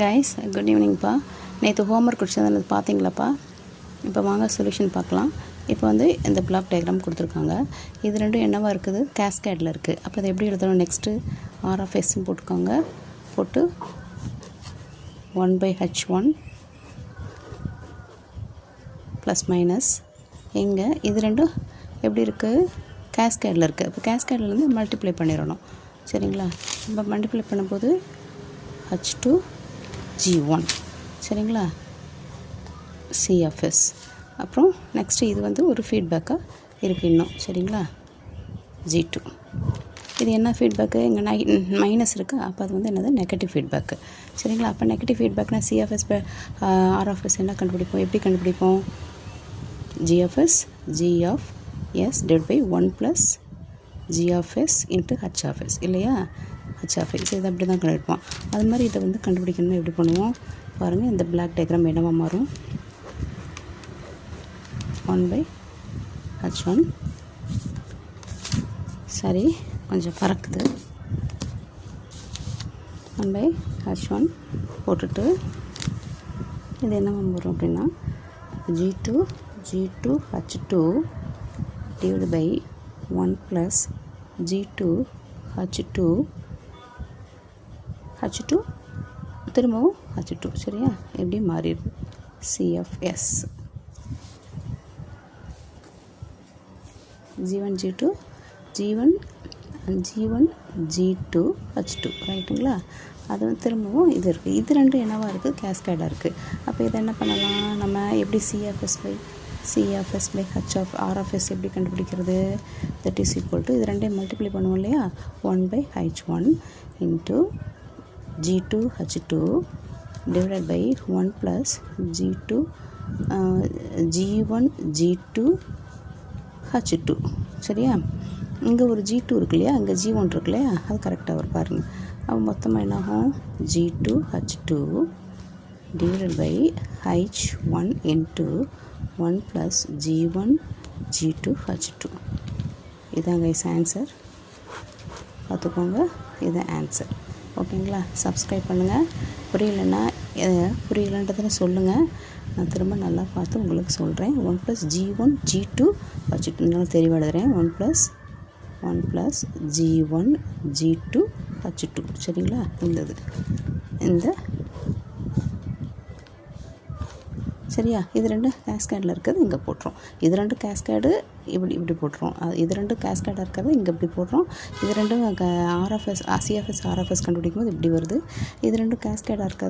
Guys good ஈவினிங்ப்பா. நேற்று homework கொடுத்தது பார்த்தீங்களாப்பா? இப்போ வாங்க சொல்யூஷன் பார்க்கலாம். இப்போ வந்து இந்த பிளாக் டயக்ராம் கொடுத்துருக்காங்க. இது ரெண்டும் என்னவா இருக்குது? கேஸ்கேடில் இருக்குது. அப்போ அதை எப்படி எழுதணும்? நெக்ஸ்ட்டு ஆர்எஃப்எஸ்ன்னு போட்டுக்கோங்க. போட்டு 1/h1 ப்ளஸ் மைனஸ் எங்கே இது ரெண்டும் எப்படி இருக்குது? கேஸ்கேடில் இருக்குது. இப்போ கேஸ்கேட்லேருந்து மல்டிப்ளை பண்ணிடணும். சரிங்களா? இப்போ மல்டிப்ளை பண்ணும்போது H2G1 சரிங்களா, CFS. அப்புறம் நெக்ஸ்ட்டு இது வந்து ஒரு ஃபீட்பேக்காக இருக்குது இன்னும். சரிங்களா, G2. இது என்ன ஃபீட்பேக்கு? இங்கே மைனஸ் இருக்குது. அப்போ அது வந்து என்னது? Negative feedback. சரிங்களா? அப்போ நெகட்டிவ் ஃபீட்பேக்னா CFS RFS என்ன கண்டுபிடிப்போம்? எப்படி கண்டுபிடிப்போம்? GFS G of S divided by 1 plus G of S into H of S இல்லையா? H of S இது அப்படி தான் கண்டுபிடிப்போம். அது மாதிரி இதை வந்து கண்டுபிடிக்கணும்னா எப்படி பண்ணுவோம் பாருங்கள். இந்த பிளாக் டயக்ராம் என்னவா மாறும்? 1/h1 சரி கொஞ்சம் பறக்குது. 1/h1 போட்டுட்டு இது என்னவா வரும் அப்படின்னா G2H2 divided by 1 plus G2H2 திரும்பவும் H2 சரியா? எப்படி மாறிடுது? CFS G1 G2 G1 G2 H2 ரைட்டுங்களா? அது வந்து திரும்பவும் இது இருக்குது. இது ரெண்டும் என்னவாக இருக்குது? கேஸ்கேடாக இருக்குது. அப்போ இதை என்ன பண்ணலாம்? நம்ம எப்படி CFS by H of RFS எப்படி கண்டுபிடிக்கிறது? that is equal to இது ரெண்டையும் மல்டிப்ளை பண்ணுவோம் இல்லையா? 1/h1 into G2H2 divided by 1 plus G1 G2 H2 சரியா? இங்கே ஒரு G2 இருக்கு இல்லையா, இங்கே G1 இருக்கு இல்லையா, அது கரெக்டாக வரும் பாருங்கள். அப்போ மொத்தமாக என்னாகும்? G2H2 divided by H1 into 1 plus G1 G2 H2 இதாங்க இஸ் ஆன்சர். பார்த்துக்கோங்க, இது ஆன்சர். ஓகேங்களா? சப்ஸ்கிரைப் பண்ணுங்கள். புரியலன்றதை சொல்லுங்கள். நான் திரும்ப நல்லா பார்த்து உங்களுக்கு சொல்கிறேன். 1 plus G1 G2 H2 நல்லா தெளிவாக எழுதுகிறேன். 1 plus G1 G2 H2 சரிங்களா? இந்த சரியா? இது ரெண்டு கேஸ்கேடில் இருக்கிறது இங்கே போட்டுரும். இது ரெண்டு கேஸ்கேடு இப்படி போட்டுரும். இது ரெண்டு கேஸ்கேடாக இருக்கிறது இங்கே இப்படி போட்டுரும். இது ரெண்டும் CFS RFS கண்டுபிடிக்கும் போது இப்படி வருது. இது ரெண்டும் கேஸ்கேடாக இருக்கிறது